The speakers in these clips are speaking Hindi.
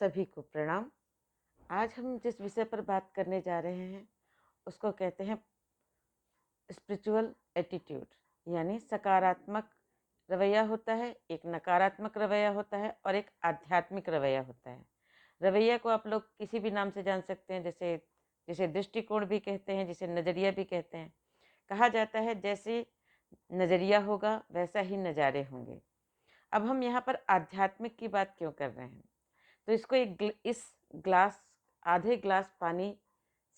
सभी को प्रणाम। आज हम जिस विषय पर बात करने जा रहे हैं उसको कहते हैं स्पिरिचुअल एटीट्यूड, यानी सकारात्मक रवैया होता है, एक नकारात्मक रवैया होता है और एक आध्यात्मिक रवैया होता है। रवैया को आप लोग किसी भी नाम से जान सकते हैं, जैसे जिसे दृष्टिकोण भी कहते हैं, जिसे नज़रिया भी कहते हैं। कहा जाता है जैसे नज़रिया होगा वैसा ही नज़ारे होंगे। अब हम यहाँ पर आध्यात्मिक की बात क्यों कर रहे हैं, तो इसको इस ग्लास आधे ग्लास पानी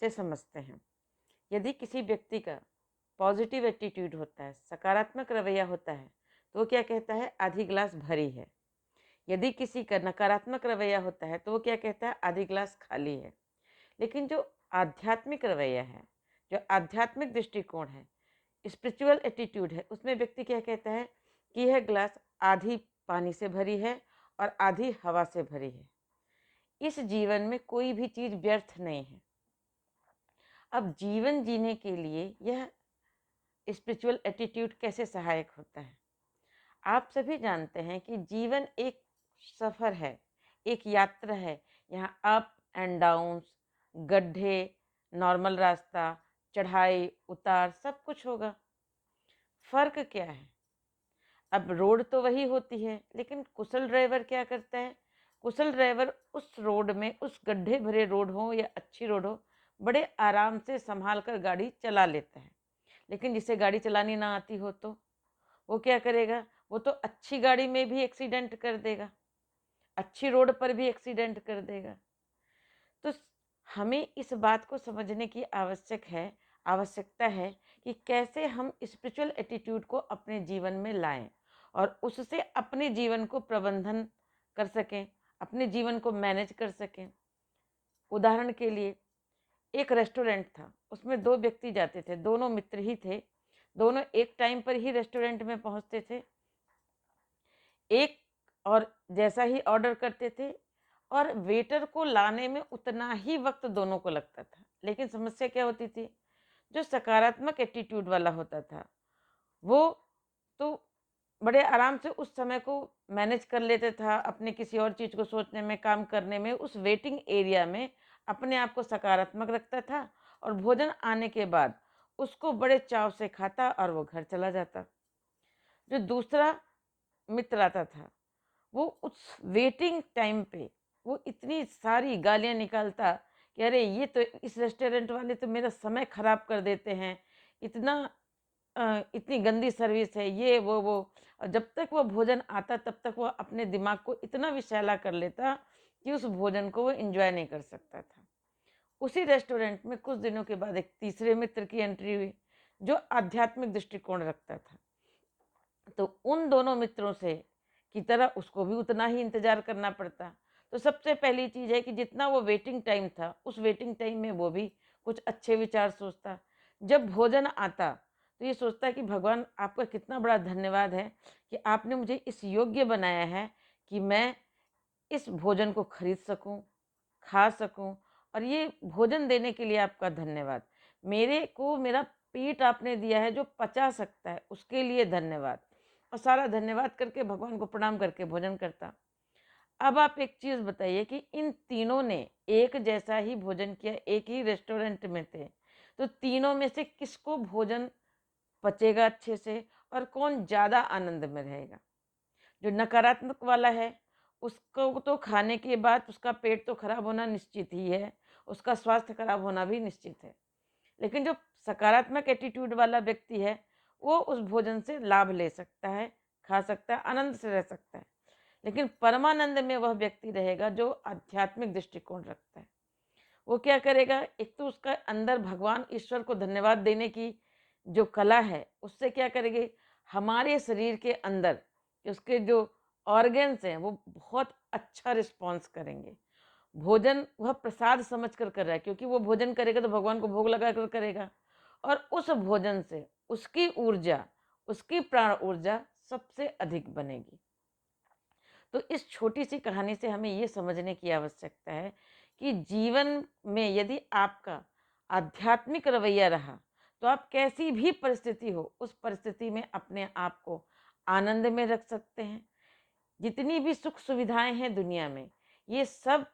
से समझते हैं। यदि किसी व्यक्ति का पॉजिटिव एटीट्यूड होता है, सकारात्मक रवैया होता है, तो वो क्या कहता है, आधी ग्लास भरी है। यदि किसी का नकारात्मक रवैया होता है तो वो क्या कहता है, आधी ग्लास खाली है। लेकिन जो आध्यात्मिक रवैया है, जो आध्यात्मिक दृष्टिकोण है, स्पिरिचुअल एटीट्यूड है, उसमें व्यक्ति क्या कहता है कि यह ग्लास आधी पानी से भरी है और आधी हवा से भरी है। इस जीवन में कोई भी चीज़ व्यर्थ नहीं है। अब जीवन जीने के लिए यह स्पिरिचुअल एटीट्यूड कैसे सहायक होता है। आप सभी जानते हैं कि जीवन एक सफ़र है, एक यात्रा है। यहाँ अप एंड डाउन्स, गड्ढे, नॉर्मल रास्ता, चढ़ाई उतार सब कुछ होगा। फ़र्क क्या है, अब रोड तो वही होती है, लेकिन कुशल ड्राइवर क्या करता है, कुशल ड्राइवर उस रोड में, उस गड्ढे भरे रोड हो या अच्छी रोड हो, बड़े आराम से संभाल कर गाड़ी चला लेता है। लेकिन जिसे गाड़ी चलानी ना आती हो तो वो क्या करेगा, वो तो अच्छी गाड़ी में भी एक्सीडेंट कर देगा, अच्छी रोड पर भी एक्सीडेंट कर देगा। तो हमें इस बात को समझने की आवश्यकता है कि कैसे हम स्पिरिचुअल एटीट्यूड को अपने जीवन में लाएं और उससे अपने जीवन को प्रबंधन कर सकें, अपने जीवन को मैनेज कर सकें। उदाहरण के लिए एक रेस्टोरेंट था, उसमें दो व्यक्ति जाते थे, दोनों मित्र ही थे, दोनों एक टाइम पर ही रेस्टोरेंट में पहुंचते थे, एक और जैसा ही ऑर्डर करते थे और वेटर को लाने में उतना ही वक्त दोनों को लगता था। लेकिन समस्या क्या होती थी, जो सकारात्मक एटीट्यूड वाला होता था वो तो बड़े आराम से उस समय को मैनेज कर लेता था, अपने किसी और चीज़ को सोचने में, काम करने में, उस वेटिंग एरिया में अपने आप को सकारात्मक रखता था और भोजन आने के बाद उसको बड़े चाव से खाता और वो घर चला जाता। जो दूसरा मित्र आता था, वो उस वेटिंग टाइम पे वो इतनी सारी गालियाँ निकालता कि अरे ये तो, इस रेस्टोरेंट वाले तो मेरा समय ख़राब कर देते हैं, इतना इतनी गंदी सर्विस है, ये वो। और जब तक वो भोजन आता तब तक वो अपने दिमाग को इतना विषैला कर लेता कि उस भोजन को वो एंजॉय नहीं कर सकता था। उसी रेस्टोरेंट में कुछ दिनों के बाद एक तीसरे मित्र की एंट्री हुई जो आध्यात्मिक दृष्टिकोण रखता था। तो उन दोनों मित्रों से की तरह उसको भी उतना ही इंतज़ार करना पड़ता। तो सबसे पहली चीज़ है कि जितना वो वेटिंग टाइम था, उस वेटिंग टाइम में वो भी कुछ अच्छे विचार सोचता। जब भोजन आता तो ये सोचता कि भगवान आपका कितना बड़ा धन्यवाद है कि आपने मुझे इस योग्य बनाया है कि मैं इस भोजन को खरीद सकूं, खा सकूं, और ये भोजन देने के लिए आपका धन्यवाद। मेरे को मेरा पेट आपने दिया है जो पचा सकता है, उसके लिए धन्यवाद। और सारा धन्यवाद करके भगवान को प्रणाम करके भोजन करता। अब आप एक चीज़ बताइए कि इन तीनों ने एक जैसा ही भोजन किया, एक ही रेस्टोरेंट में थे, तो तीनों में से किसको भोजन पचेगा अच्छे से और कौन ज़्यादा आनंद में रहेगा? जो नकारात्मक वाला है उसको तो खाने के बाद उसका पेट तो खराब होना निश्चित ही है, उसका स्वास्थ्य खराब होना भी निश्चित है। लेकिन जो सकारात्मक एटीट्यूड वाला व्यक्ति है वो उस भोजन से लाभ ले सकता है, खा सकता है, आनंद से रह सकता है। लेकिन परमानंद में वह व्यक्ति रहेगा जो आध्यात्मिक दृष्टिकोण रखता है। वो क्या करेगा, एक तो उसका अंदर भगवान ईश्वर को धन्यवाद देने की जो कला है, उससे क्या करेंगे, हमारे शरीर के अंदर उसके जो ऑर्गन्स हैं वो बहुत अच्छा रिस्पॉन्स करेंगे। भोजन वह प्रसाद समझ कर कर रहा है, क्योंकि वो भोजन करेगा तो भगवान को भोग लगा कर करेगा, और उस भोजन से उसकी ऊर्जा, उसकी प्राण ऊर्जा सबसे अधिक बनेगी। तो इस छोटी सी कहानी से हमें ये समझने की आवश्यकता है कि जीवन में यदि आपका आध्यात्मिक रवैया रहा तो आप कैसी भी परिस्थिति हो उस परिस्थिति में अपने आप को आनंद में रख सकते हैं। जितनी भी सुख सुविधाएं हैं दुनिया में, ये सब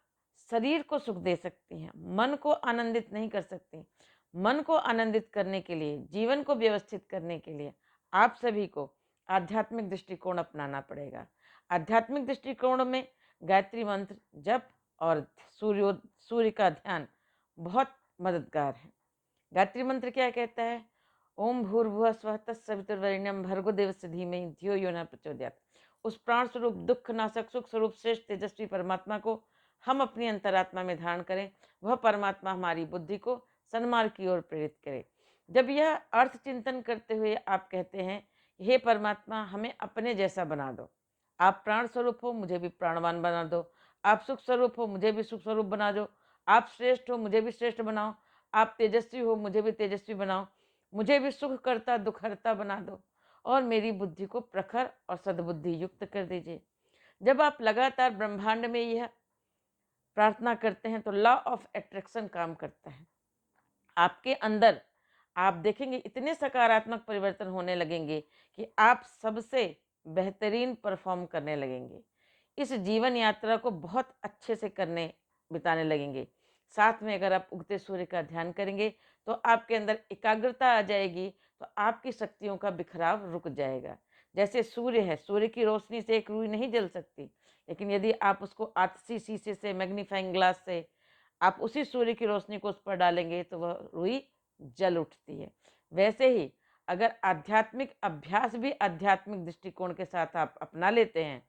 शरीर को सुख दे सकती हैं, मन को आनंदित नहीं कर सकती। मन को आनंदित करने के लिए, जीवन को व्यवस्थित करने के लिए आप सभी को आध्यात्मिक दृष्टिकोण अपनाना पड़ेगा। आध्यात्मिक दृष्टिकोण में गायत्री मंत्र जप और सूर्य का ध्यान बहुत मददगार है। गायत्री मंत्र क्या कहता है? ओम भूर्भुवः स्वः तत्सवितुर्वरेण्यं भर्गो देवस्य धीमहि धियो यो न प्रचोदयात्। उस प्राण स्वरूप, दुख नाशक, सुख स्वरूप श्रेष्ठ तेजस्वी परमात्मा को हम अपनी अंतरात्मा में धारण करें। वह परमात्मा हमारी बुद्धि को सन्मार्ग की ओर प्रेरित करे। जब यह अर्थ चिंतन करते हुए आप कहते हैं, हे परमात्मा हमें अपने जैसा बना दो। आप प्राण स्वरूप हो, मुझे भी प्राणवान बना दो। आप सुख स्वरूप हो, मुझे भी सुख स्वरूप बना दो। आप श्रेष्ठ हो, मुझे भी श्रेष्ठ बनाओ। आप तेजस्वी हो, मुझे भी तेजस्वी बनाओ। मुझे भी सुख करता दुखहर्ता बना दो और मेरी बुद्धि को प्रखर और सद्बुद्धि युक्त कर दीजिए। जब आप लगातार ब्रह्मांड में यह प्रार्थना करते हैं तो लॉ ऑफ अट्रैक्शन काम करता है आपके अंदर। आप देखेंगे इतने सकारात्मक परिवर्तन होने लगेंगे कि आप सबसे बेहतरीन परफॉर्म करने लगेंगे। इस जीवन यात्रा को बहुत अच्छे से बिताने लगेंगे। साथ में अगर आप उगते सूर्य का ध्यान करेंगे तो आपके अंदर एकाग्रता आ जाएगी, तो आपकी शक्तियों का बिखराव रुक जाएगा। जैसे सूर्य है, सूर्य की रोशनी से एक रुई नहीं जल सकती, लेकिन यदि आप उसको आतसी शीशे से, मैग्नीफाइंग ग्लास से आप उसी सूर्य की रोशनी को उस पर डालेंगे तो वह रुई जल उठती है। वैसे ही अगर आध्यात्मिक अभ्यास भी आध्यात्मिक दृष्टिकोण के साथ आप अपना लेते हैं,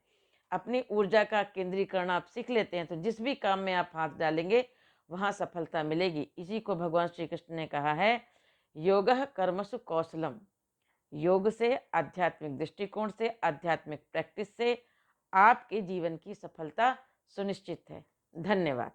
अपनी ऊर्जा का केंद्रीकरण आप सीख लेते हैं, तो जिस भी काम में आप हाथ डालेंगे वहाँ सफलता मिलेगी। इसी को भगवान श्री कृष्ण ने कहा है, योगः कर्मसु कौशलम। योग से, आध्यात्मिक दृष्टिकोण से, आध्यात्मिक प्रैक्टिस से आपके जीवन की सफलता सुनिश्चित है। धन्यवाद।